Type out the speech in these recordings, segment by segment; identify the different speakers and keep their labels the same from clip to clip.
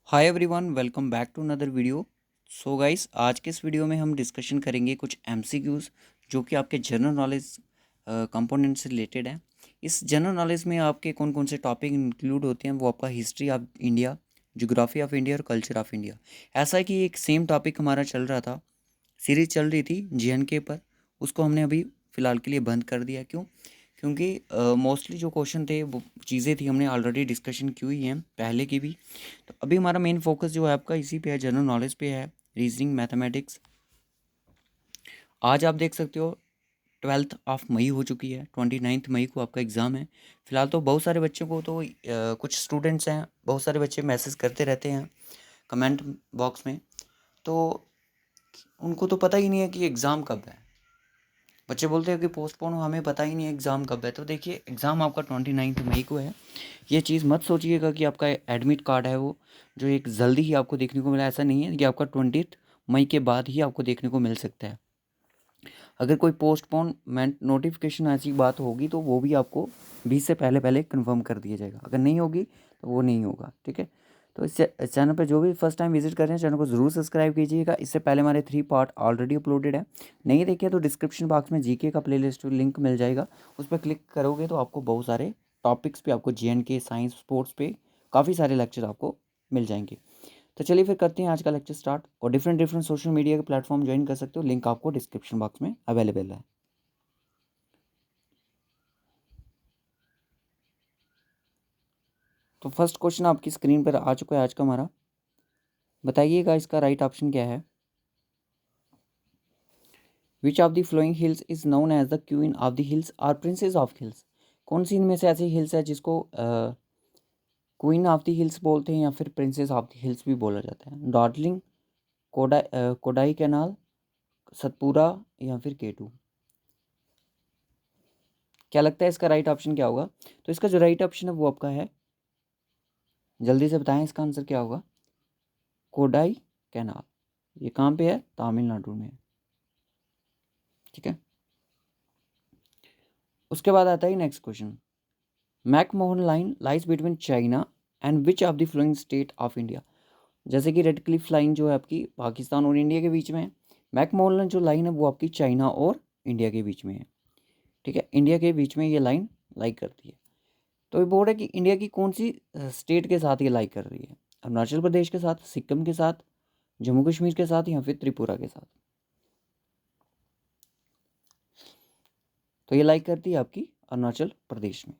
Speaker 1: Hi everyone, welcome back to another video. So guys, आज के इस वीडियो में हम डिस्कशन करेंगे कुछ एमसीक्यूज़ जो कि आपके जनरल नॉलेज कंपोनेंट से रिलेटेड है। इस जनरल नॉलेज में आपके कौन कौन से टॉपिक इंक्लूड होते हैं वो आपका history of India, geography of India और कल्चर ऑफ इंडिया। ऐसा है कि एक सेम टॉपिक हमारा चल रहा था, सीरीज चल रही थी जेएनके पर। उसको हमने अभी फ़िलहाल के लिए बंद कर दिया। क्यों? क्योंकि मोस्टली जो क्वेश्चन थे वो चीज़ें थी हमने ऑलरेडी डिस्कशन की हुई हैं पहले की भी। तो अभी हमारा मेन फोकस जो है आपका इसी पे है, जनरल नॉलेज पे है, रीजनिंग, मैथमेटिक्स। आज आप देख सकते हो 12 मई हो चुकी है, 29 मई को आपका एग्ज़ाम है। फिलहाल तो बहुत सारे बच्चों को तो कुछ स्टूडेंट्स हैं, बहुत सारे बच्चे मैसेज करते रहते हैं कमेंट बॉक्स में। तो उनको तो पता ही नहीं है कि एग्ज़ाम कब है। बच्चे बोलते हैं कि पोस्टपोन हो, हमें पता ही नहीं है एग्ज़ाम कब है। तो देखिए, एग्ज़ाम आपका 29 मई को है। ये चीज़ मत सोचिएगा कि आपका एडमिट कार्ड है वो जो एक जल्दी ही आपको देखने को मिला। ऐसा नहीं है कि आपका 20 मई के बाद ही आपको देखने को मिल सकता है। अगर कोई पोस्टपोनमेंट नोटिफिकेशन ऐसी बात होगी तो वो भी आपको 20 से पहले पहले कंफर्म कर दिया जाएगा। अगर नहीं होगी तो वो नहीं होगा, ठीक है। तो इस चैनल पर जो भी फर्स्ट टाइम विजिट कर रहे हैं, चैनल को ज़रूर सब्सक्राइब कीजिएगा। इससे पहले हमारे 3 पार्ट ऑलरेडी अपलोडेड है। नहीं देखिए तो डिस्क्रिप्शन बॉक्स में जीके का प्लेलिस्ट लिंक मिल जाएगा। उस पर क्लिक करोगे तो आपको बहुत सारे टॉपिक्स पे, आपको जेएनके, साइंस, स्पोर्ट्स पे काफ़ी सारे लेक्चर आपको मिल जाएंगे। तो चलिए फिर करते हैं आज का लेक्चर स्टार्ट। और डिफरेंट डिफरेंट सोशल मीडिया के प्लेटफॉर्म ज्वाइन कर सकते हो, लिंक आपको डिस्क्रिप्शन बॉक्स में अवेलेबल है। तो फर्स्ट क्वेश्चन आपकी स्क्रीन पर आ चुका है आज का हमारा। बताइएगा इसका राइट ऑप्शन क्या है। Which of the following hills is known as the queen of the hills और प्रिंसेस ऑफ हिल्स। कौन सी इनमें से ऐसी हिल्स है जिसको क्वीन ऑफ द हिल्स बोलते हैं या फिर प्रिंसेस ऑफ द हिल्स भी बोला जाता है? डार्जिलिंग, कोडाई कैनाल, सतपुरा या फिर केटू। क्या लगता है इसका राइट ऑप्शन क्या होगा? तो इसका जो राइट ऑप्शन है वो आपका है, जल्दी से बताएं इसका आंसर क्या होगा। कोडाई कैनाल। ये कहाँ पे है? तमिलनाडु में, ठीक है। उसके बाद आता है next question. McMahon line lies between China and which of the flowing state of India. जैसे कि रेड क्लिफ लाइन जो है आपकी पाकिस्तान और इंडिया के बीच में है। मैकमोहन जो लाइन है वो आपकी चाइना और इंडिया के बीच में है, ठीक है। इंडिया के बीच में ये लाइन लाई करती है। तो ये बोर्ड है कि इंडिया की कौन सी स्टेट के साथ ये लाई कर रही है? अरुणाचल प्रदेश के साथ, सिक्किम के साथ, जम्मू कश्मीर के साथ या फिर त्रिपुरा के साथ। तो ये लाई करती है आपकी अरुणाचल प्रदेश में।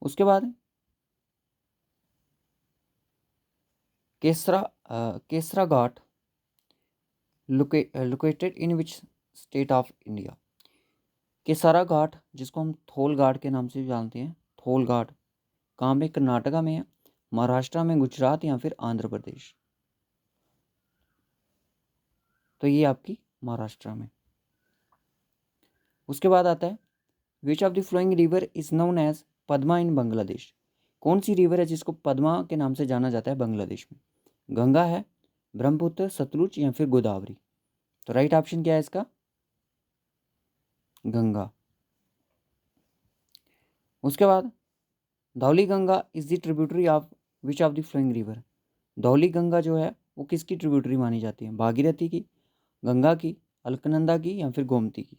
Speaker 1: उसके बाद Kasara Kasara Ghat located in which state of India. Kasara Ghat, जिसको हम थोल घाट के नाम से भी जानते हैं, थोल घाट कहाँ पे? कर्नाटका में है, महाराष्ट्र में, गुजरात या फिर आंध्र प्रदेश। तो ये आपकी महाराष्ट्र में। उसके बाद आता है which of the flowing river is known as Padma in Bangladesh. कौन सी रिवर है जिसको पद्मा के नाम से जाना जाता है बांग्लादेश में? गंगा है, ब्रह्मपुत्र, सतलुज या फिर गोदावरी। तो राइट ऑप्शन क्या है इसका? गंगा। उसके बाद Dhauli Ganga is the tributary of which of the flowing river. Dhauli Ganga जो है वो किसकी ट्रिब्यूटरी मानी जाती है? भागीरथी की, गंगा की, अलकनंदा की या फिर गोमती की।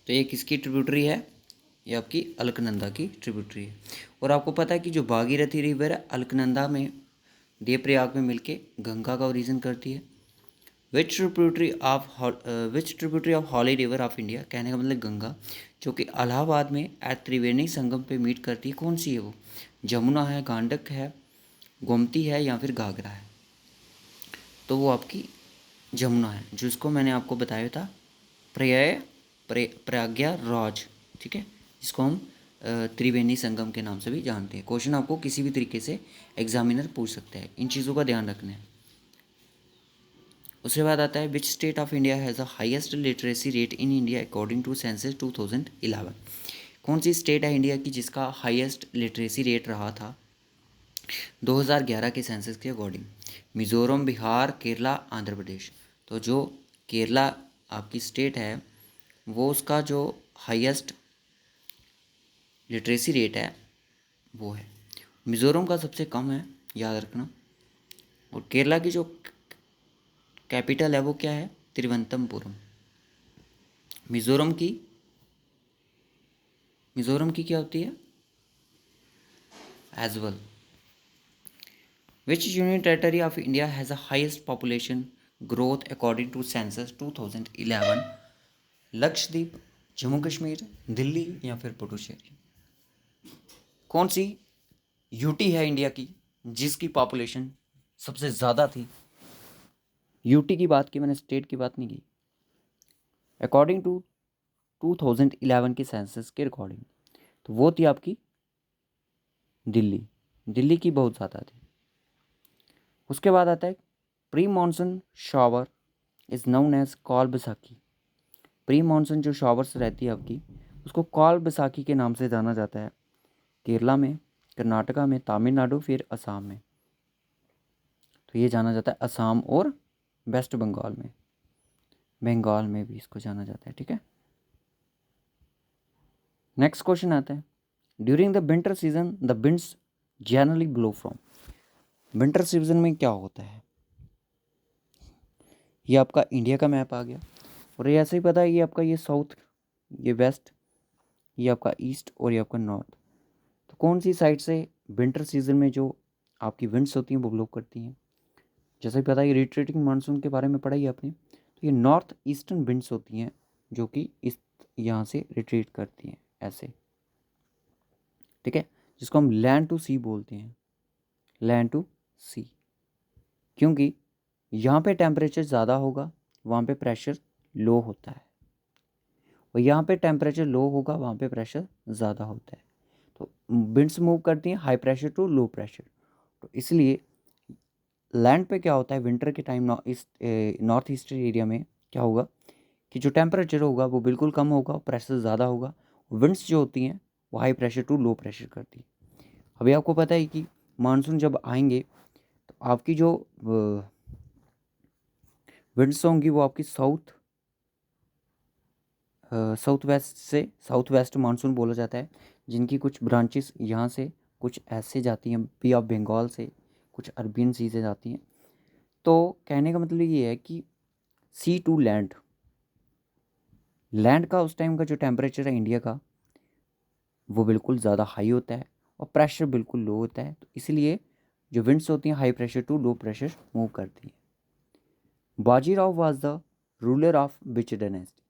Speaker 1: तो ये किसकी ट्रिब्यूटरी है? ये आपकी अलकनंदा की ट्रिब्यूटरी है। और आपको पता है कि जो भागीरथी रिवर है अलकनंदा में, देवप्रयाग में मिलके गंगा का ओरिजिन करती है। Which tributary of holy river of India, कहने का मतलब गंगा, जो कि इलाहाबाद में एट त्रिवेणी संगम पे मीट करती है, कौन सी है वो? जमुना है, गांडक है, गोमती है या फिर घाघरा है। तो वो आपकी जमुना है, जिसको मैंने आपको बताया था प्रयागराज, ठीक है, जिसको हम त्रिवेणी संगम के नाम से भी जानते हैं। क्वेश्चन आपको किसी भी तरीके से एग्जामिनर पूछ सकता है, इन चीज़ों का ध्यान रखना है। उसके बाद आता है which state of India has the highest literacy rate in India according to census 2011। कौन सी स्टेट है इंडिया की जिसका हाईएस्ट लिटरेसी रेट रहा था 2011 के सेंसस के अकॉर्डिंग? मिज़ोरम, बिहार, केरला, आंध्र प्रदेश। तो जो केरला आपकी स्टेट है वो उसका जो हाईएस्ट लिटरेसी रेट है वो है। मिज़ोरम का सबसे कम है, याद रखना। और केरला की जो कैपिटल है वो क्या है? तिरुवनंतपुरम। मिज़ोरम की क्या होती है? As well. Which union territory of India has the highest population growth according to census 2011? Lakshadweep, Jammu Kashmir, Delhi या फिर पुडुचेरी? कौन सी यूटी है इंडिया की जिसकी पॉपुलेशन सबसे ज़्यादा थी? यूटी की बात की मैंने, स्टेट की बात नहीं की। अकॉर्डिंग टू 2011 के सेंसस के अकॉर्डिंग तो वो थी आपकी दिल्ली। दिल्ली की बहुत ज़्यादा थी। उसके बाद आता है pre monsoon shower is known as call Baisakhi. Pre monsoon जो शावर्स रहती है आपकी, उसको कॉल बैसाखी के नाम से जाना जाता है। केरला में, कर्नाटका में, तमिलनाडु, फिर असम में। तो ये जाना जाता है असम और वेस्ट बंगाल में। बंगाल में भी इसको जाना जाता है, ठीक है। नेक्स्ट क्वेश्चन आता है, during the winter season the winds generally blow from. Winter season में क्या होता है? ये आपका इंडिया का मैप आ गया। और ये ऐसे ही पता है, ये आपका ये साउथ, ये वेस्ट, ये आपका ईस्ट और ये आपका नॉर्थ। तो कौन सी साइड से विंटर सीजन में जो आपकी विंड्स होती हैं वो ब्लो करती हैं? जैसे ही पता है, ये रिट्रेटिंग मानसून के बारे में पढ़ा ही आपने। तो ये नॉर्थ ईस्टर्न विंड्स होती हैं जो कि इस यहाँ से रिट्रीट करती हैं ऐसे, ठीक है, जिसको हम लैंड टू सी बोलते हैं। लैंड टू सी, क्योंकि यहाँ पे टेम्परेचर ज़्यादा होगा, वहाँ पे प्रेशर लो होता है। और यहाँ पे टेम्परेचर लो होगा, वहाँ पे प्रेशर ज़्यादा होता है। तो विंड्स मूव करती हैं high pressure to low pressure. तो इसलिए लैंड पे क्या होता है, विंटर के टाइम नॉर्थ ईस्टर्न एरिया में क्या होगा कि जो टेम्परेचर होगा वो बिल्कुल कम होगा, प्रेशर ज़्यादा होगा। विंड्स जो होती हैं वो high pressure to low pressure करती है। अभी आपको पता है कि मानसून जब आएंगे तो आपकी जो विंड्स होंगी वो आपकी साउथ वेस्ट से, साउथ वेस्ट मानसून बोला जाता है, जिनकी कुछ ब्रांचेस यहाँ से कुछ ऐसे जाती हैं बी ऑफ बंगाल से, कुछ अरबियन सी से जाती हैं। तो कहने का मतलब ये है कि सी टू लैंड, लैंड का उस टाइम का जो टेम्परेचर है इंडिया का वो बिल्कुल ज़्यादा हाई होता है और प्रेशर बिल्कुल लो होता है। तो इसलिए जो विंड्स होती हैं high pressure to low pressure move करती हैं। Bajirao was the ruler of which dynasty.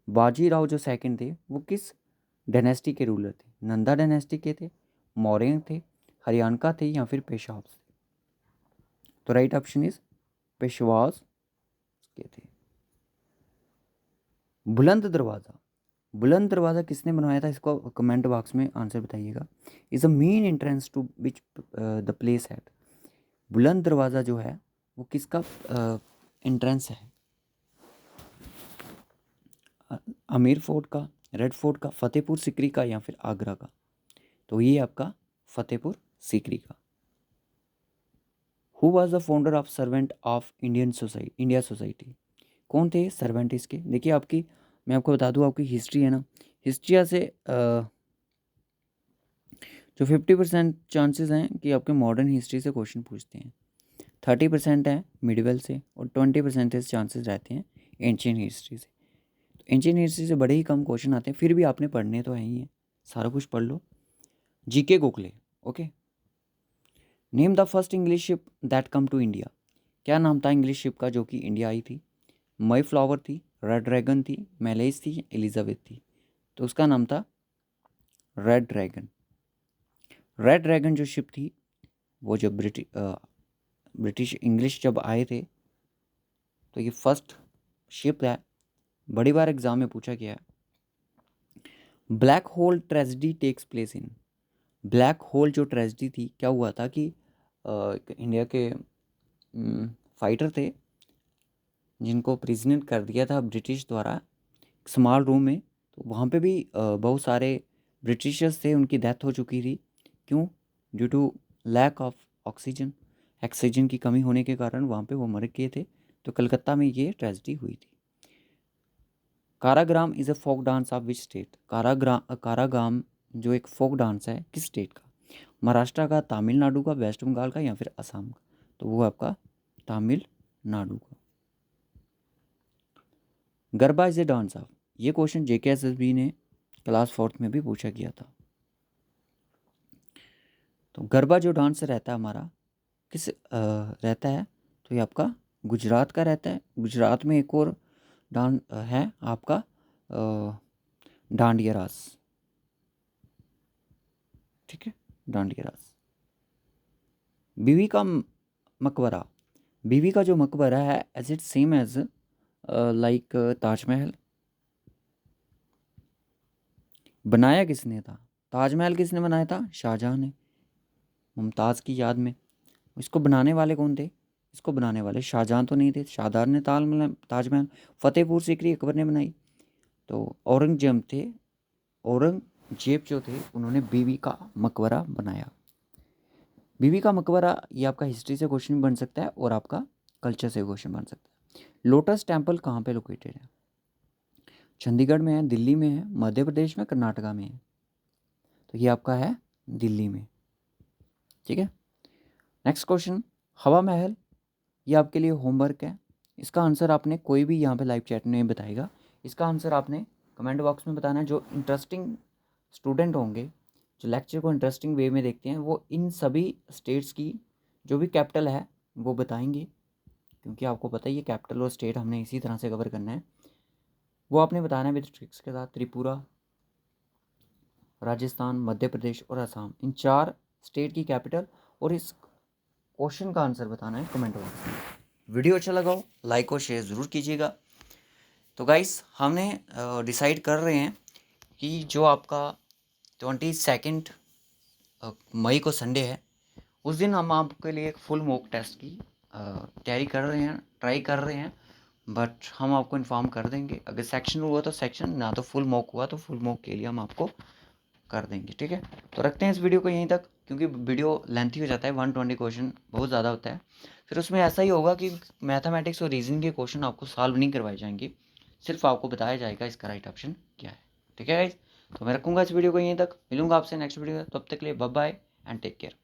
Speaker 1: Bajirao जो सेकंड थे वो किस डायनेस्टी के रूलर थे? नंदा डायनेस्टी के थे, मौर्य थे, हरियाणा थे या फिर पेशवास थे? तो राइट ऑप्शन इज पेशवास के थे। बुलंद दरवाज़ा, बुलंद दरवाज़ा किसने बनवाया था? इसको कमेंट बॉक्स में आंसर बताइएगा। Is a main entrance to which the place है। बुलंद दरवाज़ा जो है वो किसका एंट्रेंस है? आमेर फोर्ट का, रेड फोर्ट का, फतेहपुर सिकरी का या फिर आगरा का? तो ये आपका फतेहपुर सिकरी का। Who was the founder of servant of India society? कौन थे सर्वेंट इसके? देखिए आपकी, मैं आपको बता दूं, आपकी हिस्ट्री है ना, हिस्ट्री से जो 50% चांसेस हैं कि आपके मॉडर्न हिस्ट्री से क्वेश्चन पूछते हैं, 30% है मिडिवल से और 20% चांसेस रहते हैं एंशियंट हिस्ट्री से। तो एंशियंट हिस्ट्री से बड़े ही कम क्वेश्चन आते हैं, फिर भी आपने पढ़ने तो है ही है, सारा कुछ पढ़ लो। GK Gokhale, okay. Name the first English ship that come to India. क्या नाम था इंग्लिश शिप का जो कि इंडिया आई थी? मई फ्लावर थी, रेड ड्रैगन थी, मैलेज थी, एलिजाबेथ थी? तो उसका नाम था रेड ड्रैगन। रेड ड्रैगन जो शिप थी वो जब ब्रिटिश इंग्लिश जब आए थे तो ये फर्स्ट शिप है। बड़ी बार एग्जाम में पूछा गया है। Black hole tragedy takes place in. Black hole जो ट्रेजिडी थी, क्या हुआ था कि इंडिया के फाइटर थे जिनको प्रिजनर कर दिया था ब्रिटिश द्वारा स्मॉल रूम में। तो वहाँ पे भी बहुत सारे ब्रिटिशर्स थे, उनकी डेथ हो चुकी थी। क्यों? Due to lack of oxygen, oxygen की कमी होने के कारण वहाँ पे वो मर गए थे। तो कलकत्ता में ये ट्रेजिडी हुई थी। Karagam is a folk dance of which state? Karagam जो एक फोक डांस है किस स्टेट का? महाराष्ट्र का, तमिलनाडु का, वेस्ट बंगाल का, या फिर असम का? तो वो आपका तमिलनाडु का। Garba is a dance of, ये क्वेश्चन JKSSB ने क्लास 4th में भी पूछा गया था। तो गरबा जो डांस रहता है हमारा किस रहता है, तो ये आपका गुजरात का रहता है। गुजरात में एक और डांस है आपका डांडिया रास, ठीक है, डांडिया रास। बीवी का मकबरा, बीवी का जो मकबरा है as it same as like Taj Mahal, बनाया किसने था? ताजमहल किसने बनाया था? शाहजहां ने, मुमताज़ की याद में। इसको बनाने वाले कौन थे? इसको बनाने वाले शाहजहां तो नहीं थे, शाहजहां ने ताजमहल फतेहपुर सीकरी अकबर ने बनाई। तो औरंगजेब थे, औरंगजेब जो थे उन्होंने बीवी का मकबरा बनाया। बीवी का मकबरा ये आपका हिस्ट्री से क्वेश्चन बन सकता है और आपका कल्चर से क्वेश्चन बन सकता है। लोटस टेम्पल कहाँ पे लोकेटेड है? चंडीगढ़ में है, दिल्ली में है, मध्य प्रदेश में, कर्नाटका में है? तो ये आपका है दिल्ली में, ठीक है। नेक्स्ट क्वेश्चन, हवा महल, ये आपके लिए होमवर्क है। इसका आंसर आपने कोई भी यहाँ पे लाइव चैट में बताएगा, इसका आंसर आपने कमेंट बॉक्स में बताना है। जो इंटरेस्टिंग स्टूडेंट होंगे, जो लेक्चर को इंटरेस्टिंग वे में देखते हैं, वो इन सभी स्टेट्स की जो भी कैपिटल है वो बताएंगे, क्योंकि आपको पता ही है कैपिटल और स्टेट हमने इसी तरह से कवर करना है। वो आपने बताना है विद ट्रिक्स के साथ। त्रिपुरा, राजस्थान, मध्य प्रदेश और असम, इन 4 स्टेट की कैपिटल और इस क्वेश्चन का आंसर बताना है कमेंट बॉक्स में। वीडियो अच्छा लगा हो लाइक और शेयर ज़रूर कीजिएगा। तो गाइस हमने डिसाइड कर रहे हैं कि जो आपका 22 मई को संडे है, उस दिन हम आपके लिए एक फुल मॉक टेस्ट की तैयारी कर रहे हैं, ट्राई कर रहे हैं। बट हम आपको इन्फॉर्म कर देंगे, अगर सेक्शन हुआ तो सेक्शन, ना तो फुल मॉक हुआ तो फुल मॉक के लिए हम आपको कर देंगे, ठीक है। तो रखते हैं इस वीडियो को यहीं तक, क्योंकि वीडियो लेंथी हो जाता है, 120 क्वेश्चन बहुत ज़्यादा होता है। फिर उसमें ऐसा ही होगा कि मैथमेटिक्स और रीजनिंग के क्वेश्चन आपको सॉल्व नहीं करवाए जाएंगे, सिर्फ आपको बताया जाएगा इसका राइट ऑप्शन क्या है, ठीक है गाइज। तो मैं रखूँगा इस वीडियो को यहीं तक, मिलूंगा आपसे नेक्स्ट वीडियो में, तब तक के लिए bye bye and take care.